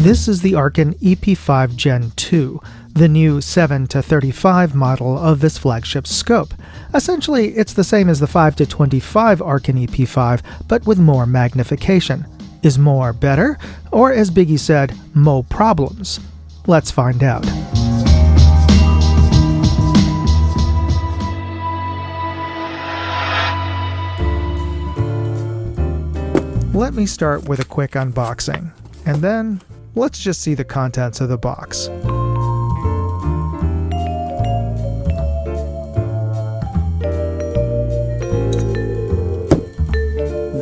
This is the Arken EP-5 Gen 2, the new 7-35 model of this flagship scope. Essentially, it's the same as the 5-25 Arken EP-5, but with more magnification. Is more better? Or as Biggie said, mo problems? Let's find out. Let me start with a quick unboxing, and then let's just see the contents of the box.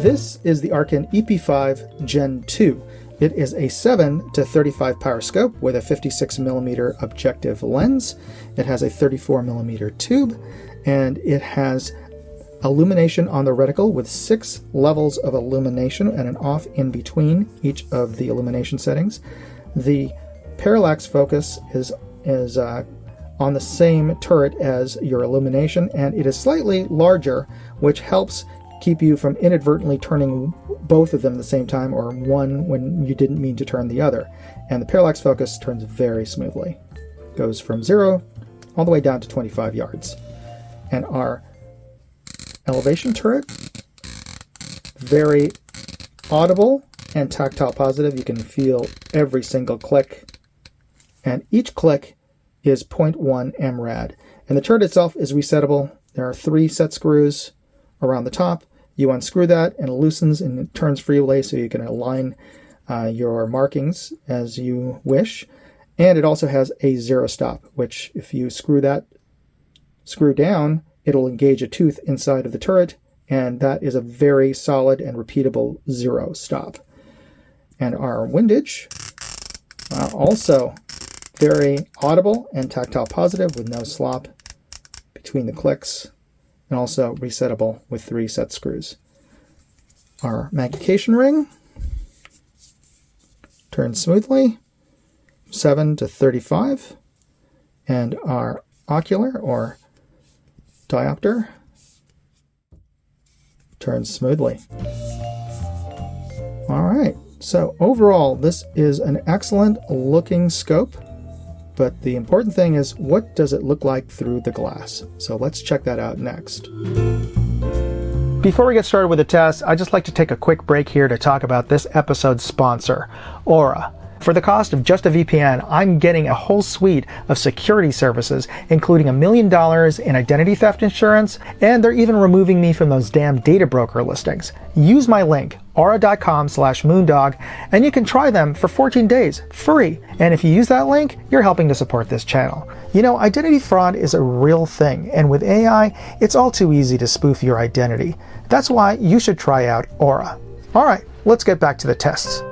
This is the Arken EP-5 Gen 2. It is a 7-35 power scope with a 56mm objective lens. It has a 34mm tube, and it has illumination on the reticle with 6 levels of illumination and an off in between each of the illumination settings. The parallax focus is on the same turret as your illumination, and it is slightly larger, which helps keep you from inadvertently turning both of them at the same time, or one when you didn't mean to turn the other. And the parallax focus turns very smoothly. Goes from 0 all the way down to 25 yards. And our elevation turret, very audible and tactile positive. You can feel every single click, and each click is 0.1 mrad. And the turret itself is resettable. There are 3 set screws around the top. You unscrew that and it loosens and it turns freely, so you can align your markings as you wish. And it also has a 0 stop, which if you screw down, it'll engage a tooth inside of the turret, and that is a very solid and repeatable 0 stop. And our windage, also very audible and tactile positive with no slop between the clicks, and also resettable with 3 set screws. Our magnification ring turns smoothly, 7-35, and our ocular or diopter turns smoothly. Alright, so overall this is an excellent looking scope, but the important thing is, what does it look like through the glass? So let's check that out next. Before we get started with the test, I'd just like to take a quick break here to talk about this episode's sponsor, Aura. For the cost of just a VPN, I'm getting a whole suite of security services, including $1 million in identity theft insurance, and they're even removing me from those damn data broker listings. Use my link, aura.com/moondog, and you can try them for 14 days, free. And if you use that link, you're helping to support this channel. You know, identity fraud is a real thing, and with AI, it's all too easy to spoof your identity. That's why you should try out Aura. Alright, let's get back to the tests.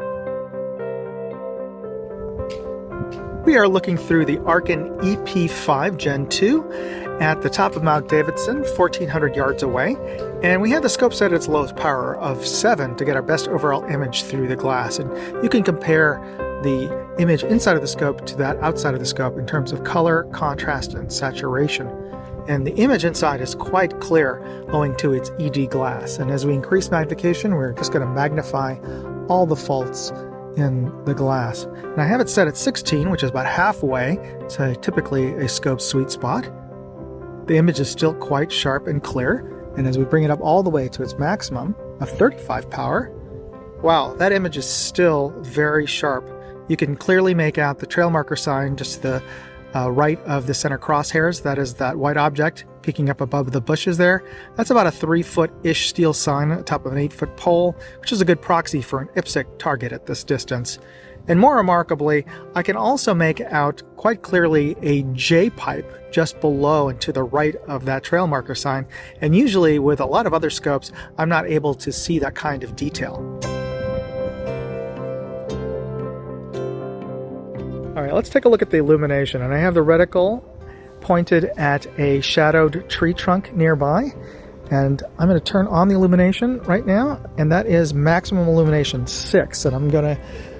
We are looking through the Arken EP-5 Gen 2 at the top of Mount Davidson, 1,400 yards away, and we had the scope set at its lowest power of 7 to get our best overall image through the glass. And you can compare the image inside of the scope to that outside of the scope in terms of color, contrast, and saturation. And the image inside is quite clear owing to its ED glass. And as we increase magnification, we're just going to magnify all the faults in the glass. And I have it set at 16, which is about halfway to typically a scope's sweet spot. The image is still quite sharp and clear, and as we bring it up all the way to its maximum of 35 power, wow, that image is still very sharp. You can clearly make out the trail marker sign just to the right of the center crosshairs. That is that white object peeking up above the bushes there. That's about a 3-foot-ish steel sign on top of an 8-foot pole, which is a good proxy for an IPSC target at this distance. And more remarkably, I can also make out quite clearly a J-pipe just below and to the right of that trail marker sign. And usually with a lot of other scopes, I'm not able to see that kind of detail. All right, let's take a look at the illumination. And I have the reticle pointed at a shadowed tree trunk nearby. And I'm going to turn on the illumination right now, and that is maximum illumination 6. And I'm going to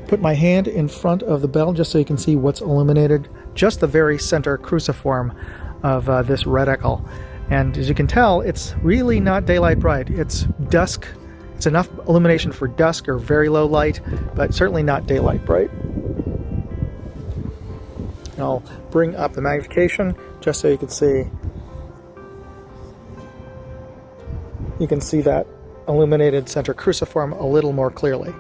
put my hand in front of the bell just so you can see what's illuminated, just the very center cruciform of this reticle. And as you can tell, it's really not daylight bright. It's dusk. It's enough illumination for dusk or very low light, but certainly not daylight bright. And I'll bring up the magnification just so you can see. You can see that illuminated center cruciform a little more clearly.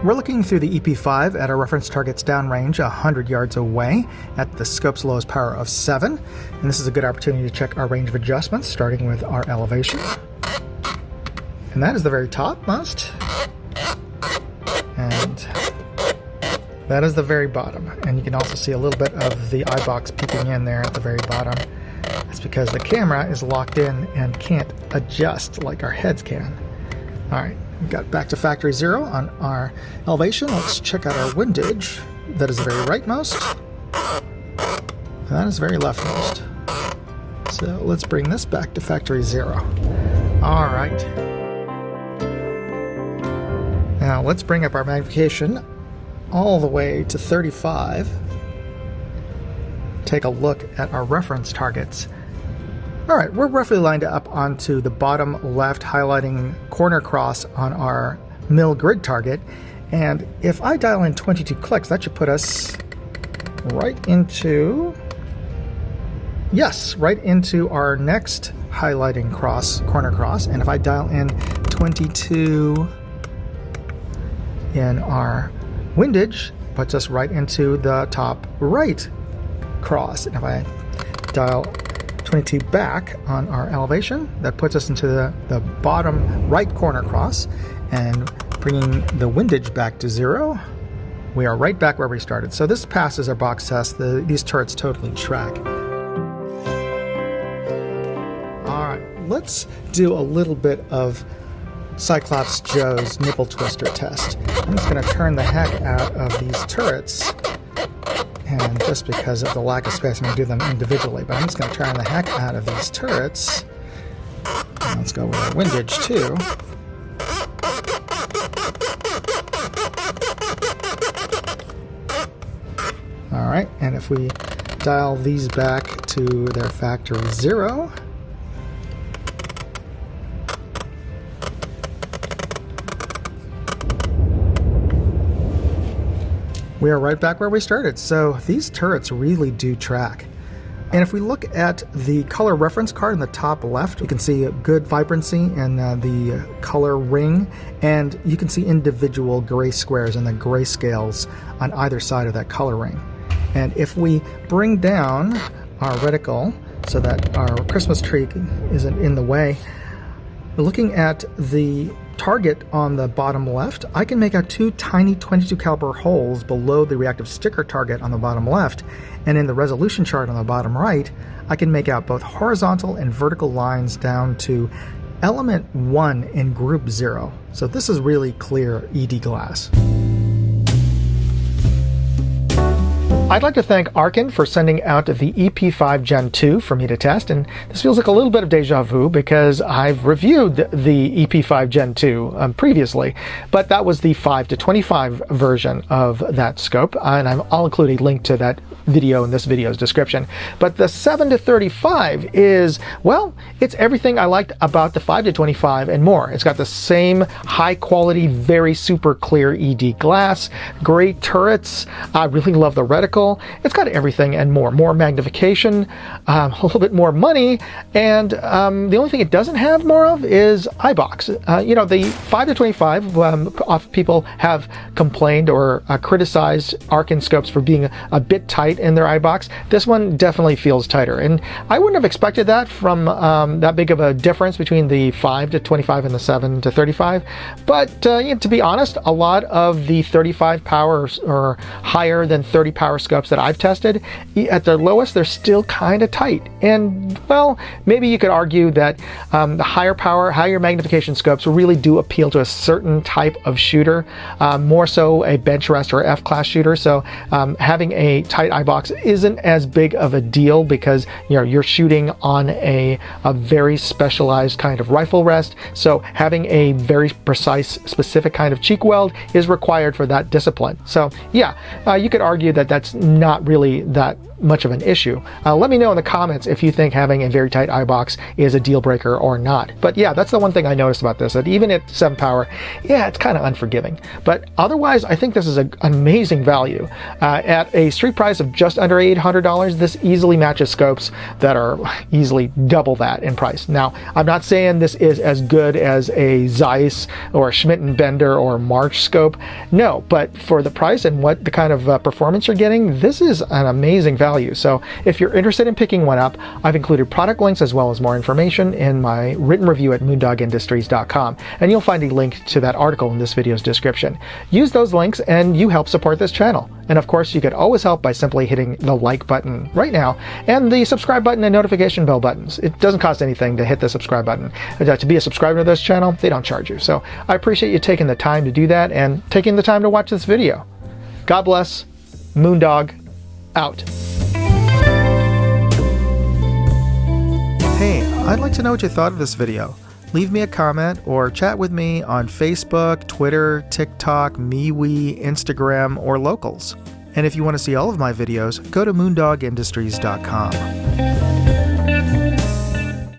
We're looking through the EP-5 at our reference target's downrange 100 yards away at the scope's lowest power of 7. And this is a good opportunity to check our range of adjustments, starting with our elevation. And that is the very topmost. And that is the very bottom. And you can also see a little bit of the eye box peeking in there at the very bottom. That's because the camera is locked in and can't adjust like our heads can. All right. We got back to factory 0 on our elevation. Let's check out our windage. That is the very rightmost. And that is very leftmost. So let's bring this back to factory 0. All right. Now let's bring up our magnification all the way to 35. Take a look at our reference targets. All right, we're roughly lined up onto the bottom left highlighting corner cross on our mill grid target. And if I dial in 22 clicks, that should put us right into, yes, right into our next highlighting corner cross. And if I dial in 22 in our windage, puts us right into the top right cross. And if I dial 22 back on our elevation, that puts us into the bottom right corner cross, and bringing the windage back to 0, we are right back where we started. So this passes our box test. These turrets totally track. All right, let's do a little bit of Cyclops Joe's Nipple Twister test. I'm just going to turn the heck out of these turrets. And just because of the lack of space, I'm going to do them individually. But I'm just going to turn the heck out of these turrets. And let's go with our windage, too. All right, and if we dial these back to their factory 0, we are right back where we started. So these turrets really do track. And if we look at the color reference card in the top left, you can see a good vibrancy in the color ring, and you can see individual gray squares and the grayscales on either side of that color ring. And if we bring down our reticle so that our Christmas tree isn't in the way, looking at the target on the bottom left, I can make out 2 tiny 22 caliber holes below the reactive sticker target on the bottom left, and in the resolution chart on the bottom right, I can make out both horizontal and vertical lines down to element 1 in group 0. So this is really clear ED glass. I'd like to thank Arken for sending out the EP-5 Gen 2 for me to test, and this feels like a little bit of deja vu because I've reviewed the EP-5 Gen 2 previously, but that was the 5 to 25 version of that scope, and I'll include a link to that video in this video's description. But the 7 to 35 is, well, it's everything I liked about the 5 to 25 and more. It's got the same high quality, very super clear ED glass, great turrets. I really love the reticle. It's got everything and more. More magnification, a little bit more money, and the only thing it doesn't have more of is iBox. You know, the 5 to 25, people have complained or criticized Arken scopes for being a bit tight in their iBox. This one definitely feels tighter, and I wouldn't have expected that from that big of a difference between the 5 to 25 and the 7 to 35. But to be honest, a lot of the 35 power or higher than 30 power scopes that I've tested, at their lowest, they're still kind of tight. And, well, maybe you could argue that the higher power, higher magnification scopes really do appeal to a certain type of shooter, more so a bench rest or F-class shooter. So having a tight iBox isn't as big of a deal because, you know, you're shooting on a very specialized kind of rifle rest. So having a very precise, specific kind of cheek weld is required for that discipline. So yeah, you could argue that that's it's not really that much of an issue. Let me know in the comments if you think having a very tight eye box is a deal breaker or not. But yeah, that's the one thing I noticed about this, that even at 7 power, yeah, it's kind of unforgiving. But otherwise, I think this is an amazing value. At a street price of just under $800, this easily matches scopes that are easily double that in price. Now, I'm not saying this is as good as a Zeiss or a Schmidt & Bender or March scope. No, but for the price and what the kind of performance you're getting, this is an amazing value. So if you're interested in picking one up, I've included product links as well as more information in my written review at moondogindustries.com, and you'll find a link to that article in this video's description. Use those links and you help support this channel. And of course, you could always help by simply hitting the like button right now and the subscribe button and notification bell buttons. It doesn't cost anything to hit the subscribe button. To be a subscriber to this channel, they don't charge you. So I appreciate you taking the time to do that and taking the time to watch this video. God bless. Moondog out. Hey, I'd like to know what you thought of this video. Leave me a comment or chat with me on Facebook, Twitter, TikTok, MeWe, Instagram, or Locals. And if you want to see all of my videos, go to moondogindustries.com.